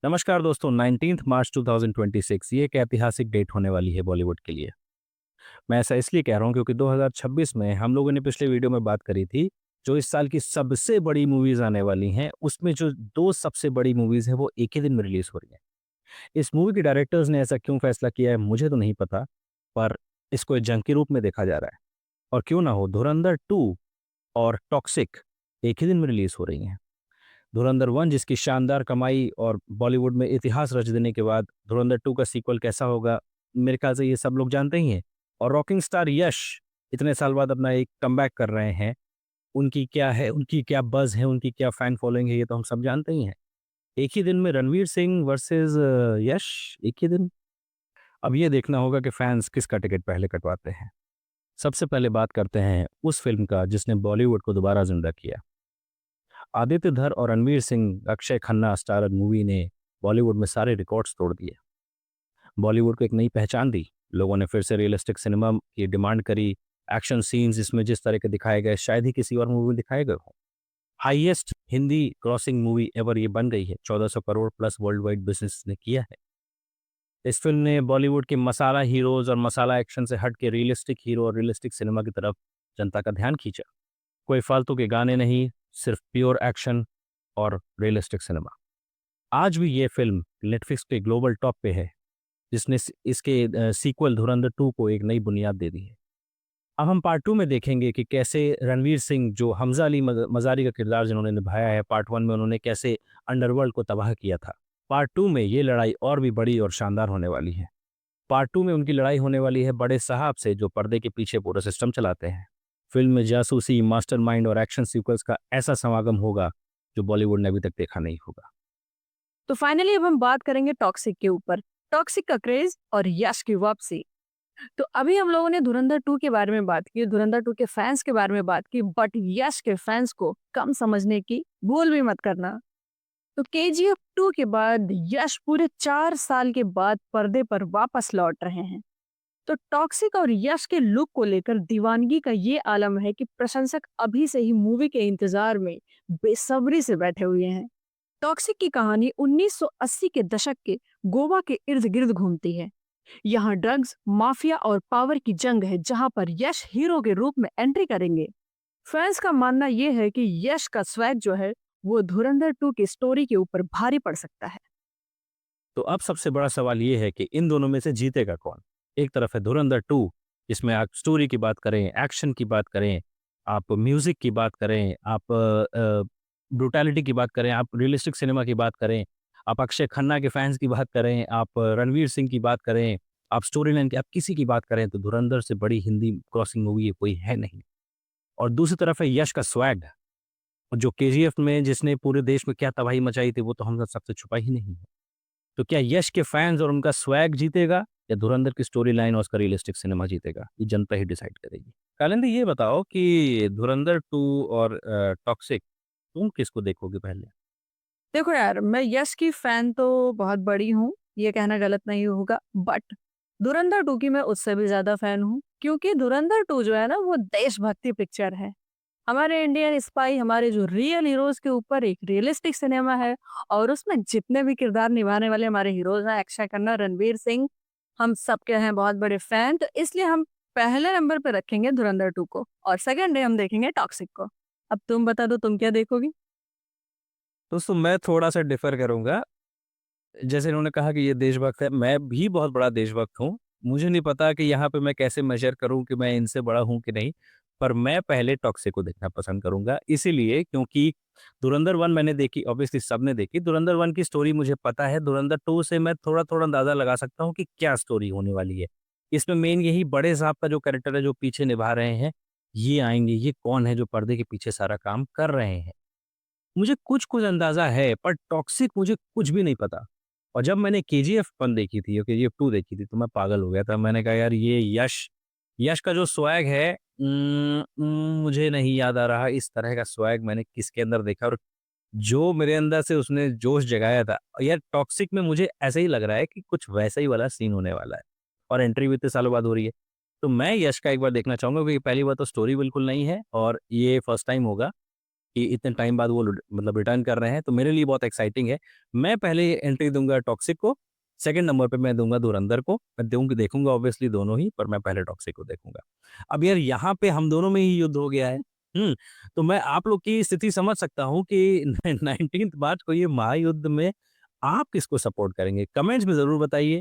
नमस्कार दोस्तों। 19 मार्च 2026 ये एक ऐतिहासिक डेट होने वाली है बॉलीवुड के लिए। मैं ऐसा इसलिए कह रहा हूँ क्योंकि 2026 में हम लोगों ने पिछले वीडियो में बात करी थी, जो इस साल की सबसे बड़ी मूवीज़ आने वाली हैं, उसमें जो 2 सबसे बड़ी मूवीज़ हैं वो एक ही दिन में रिलीज़ हो रही हैं। इस मूवी के डायरेक्टर्स ने ऐसा क्यों फैसला किया है मुझे तो नहीं पता, पर इसको एक जंग के रूप में देखा जा रहा है। और क्यों ना हो, धुरंधर 2 और टॉक्सिक एक ही दिन में रिलीज़ हो रही हैं। धुरंधर 1 जिसकी शानदार कमाई और बॉलीवुड में इतिहास रच देने के बाद धुरंधर 2 का सीक्वल कैसा होगा, मेरे ख्याल से ये सब लोग जानते ही हैं। और रॉकिंग स्टार यश इतने साल बाद अपना एक कमबैक कर रहे हैं। उनकी क्या है, उनकी क्या बज़ है, उनकी क्या फैन फॉलोइंग है, ये तो हम सब जानते ही हैं। एक ही दिन में रणवीर सिंह वर्सेस यश, एक ही दिन। अब ये देखना होगा कि फैन्स किसका टिकट पहले कटवाते हैं। सबसे पहले बात करते हैं उस फ़िल्म का जिसने बॉलीवुड को दोबारा ज़िंदा किया। आदित्य धर और रणवीर सिंह, अक्षय खन्ना स्टारर मूवी ने बॉलीवुड में सारे रिकॉर्ड्स तोड़ दिए। बॉलीवुड को एक नई पहचान दी। लोगों ने फिर से रियलिस्टिक सिनेमा की डिमांड करी। एक्शन सीन्स इसमें जिस तरह के दिखाए गए शायद ही किसी और मूवी में दिखाए गए हों। Highest Hindi crossing movie ever ये बन गई है। 1400 crore plus world wide business ने किया है। इस फिल्म ने बॉलीवुड के मसाला हीरोज और मसाला एक्शन से हट के रियलिस्टिक हीरो और रियलिस्टिक सिनेमा की तरफ जनता का ध्यान खींचा। कोई फालतू के गाने नहीं, सिर्फ प्योर एक्शन और रियलिस्टिक सिनेमा। आज भी ये फ़िल्म नेटफ्लिक्स के ग्लोबल टॉप पे है, जिसने इसके सीक्वल धुरंधर 2 को एक नई बुनियाद दे दी है। अब हम पार्ट 2 में देखेंगे कि कैसे रणवीर सिंह, जो हमज़ा अली मज़ारी का किरदार जिन्होंने निभाया है, पार्ट 1 में उन्होंने कैसे अंडरवर्ल्ड को तबाह किया था। पार्ट 2 में ये लड़ाई और भी बड़ी और शानदार होने वाली है। पार्ट 2 में उनकी लड़ाई होने वाली है बड़े साहब से, जो पर्दे के पीछे पूरा सिस्टम चलाते हैं। फ़िल्म में जासूसी, मास्टरमाइंड और एक्शन सीक्वेंस का ऐसा समागम होगा, जो बॉलीवुड ने अभी तक देखा नहीं होगा। तो फाइनली अब हम बात करेंगे टॉक्सिक के ऊपर। टॉक्सिक का क्रेज और यश की वापसी। तो अभी हम लोगों ने धुरंधर 2 के बारे में बात की, धुरंधर 2 के फैंस के बारे में बात की, बट यश के फैंस को कम समझने की भूल भी मत करना। तो केजीएफ 2 के बाद यश पूरे 4 साल के बाद पर्दे पर वापस लौट रहे हैं। तो टॉक्सिक और यश के लुक को लेकर दीवानगी का ये आलम है कि प्रशंसक अभी से ही मूवी के इंतजार में बेसब्री से बैठे हुए हैं। टॉक्सिक की कहानी 1980 के दशक के गोवा के इर्द गिर्द घूमती है। यहाँ ड्रग्स, माफिया और पावर की जंग है, जहाँ पर यश हीरो के रूप में एंट्री करेंगे। फैंस का मानना यह है कि यश का स्वैग जो है वो धुरंधर 2 की स्टोरी के ऊपर भारी पड़ सकता है। तो अब सबसे बड़ा सवाल ये है कि इन दोनों में से जीतेगा कौन? एक तरफ है धुरंधर 2, जिसमें आप स्टोरी की बात करें, एक्शन की बात करें, आप म्यूज़िक की बात करें, आप ब्रूटैलिटी की बात करें, आप रियलिस्टिक सिनेमा की बात करें, आप अक्षय खन्ना के फैन्स की बात करें, आप रणवीर सिंह की बात करें, आप स्टोरी लाइन की, आप किसी की बात करें, तो धुरंधर से बड़ी हिंदी क्रॉसिंग मूवी ये कोई है नहीं। और दूसरी तरफ है यश का स्वैग, जो केजीएफ में जिसने पूरे देश में क्या तबाही मचाई थी, वो तो हम सबसे छुपा ही नहीं है। तो क्या यश के फैन्स और उनका स्वैग जीतेगा, या धुरंधर की स्टोरी लाइन और उसका रियलिस्टिक सिनेमा जीतेगा? ये जनता ही डिसाइड करेगी। कालिंदी, ये बताओ कि धुरंधर 2 और टॉक्सिक, तुम किसको देखोगे पहले? देखो यार, मैं यश की फैन तो बहुत बड़ी हूँ, ये कहना गलत नहीं होगा, बट धुरंधर 2 की मैं उससे भी ज्यादा फैन हूँ, क्योंकि धुरंधर 2 जो है ना वो देशभक्ति पिक्चर है। हमारे इंडियन स्पाई, हमारे जो रियल हीरोज के ऊपर एक रियलिस्टिक सिनेमा है, और उसमें जितने भी किरदार निभाने वाले हमारे हीरोज हैं, अक्षय खन्ना, रणवीर सिंह, हम सबके हैं बहुत बड़े फैन। तो इसलिए हम पहले नंबर पे रखेंगे धुरंधर 2 को, और सेकंड डे हम देखेंगे टॉक्सिक को। अब तुम बता दो, तुम क्या देखोगी? दोस्तों, मैं थोड़ा-सा डिफ़र करूँगा। जैसे इन्होंने कहा कि ये देशभक्त है, मैं भी बहुत बड़ा देशभक्त हूँ। मुझे नहीं पता कि यहाँ पे मैं कैसे मेज़र करूँ कि मैं इनसे बड़ा हूँ कि नहीं, पर मैं पहले टॉक्सिक को देखना पसंद करूँगा। इसीलिए क्योंकि धुरंधर 1 मैंने देखी, ऑब्वियसली सबने देखी। धुरंधर 1 की स्टोरी मुझे पता है, धुरंधर 2 से मैं थोड़ा-थोड़ा अंदाज़ा लगा सकता हूँ कि क्या स्टोरी होने वाली है। इसमें मेन यही बड़े साहब का जो कैरेक्टर है, जो पीछे निभा रहे हैं, ये आएँगे, ये कौन है जो पर्दे के पीछे सारा काम कर रहे हैं। मुझे कुछ-कुछ अंदाज़ा है, पर टॉक्सिक मुझे कुछ भी नहीं पता। और जब मैंने केजीएफ 1 देखी थी और केजीएफ 2 देखी थी, तो मैं पागल हो गया था। मैंने कहा यार, ये यश यश का जो स्वैग है, मुझे नहीं याद आ रहा इस तरह का स्वैग मैंने किसके अंदर देखा, और जो मेरे अंदर से उसने जोश जगाया था। यार टॉक्सिक में मुझे ऐसा ही लग रहा है कि कुछ वैसा ही वाला सीन होने वाला है, और एंट्री भी इतने सालों बाद हो रही है। तो मैं यश का एक बार देखना चाहूँगा, क्योंकि पहली बात तो स्टोरी बिल्कुल नहीं है और ये फर्स्ट टाइम होगा। कि इतने टाइम बाद वो मतलब रिटर्न कर रहे हैं, तो मेरे लिए बहुत एक्साइटिंग है। मैं पहले एंट्री दूँगा टॉक्सिक को, सेकंड नंबर पे मैं दूँगा धुरंधर को। मैं देखूँगा ऑब्वियसली दोनों ही, पर मैं पहले टॉक्सिक को देखूँगा। अब यार यहाँ पे हम दोनों में ही युद्ध हो गया है। हुँ, तो मैं आप लोग की स्थिति समझ सकता हूँ कि 19th मार्च को ये महायुद्ध में आप किसको सपोर्ट करेंगे? कमेंट्स में ज़रूर बताइए।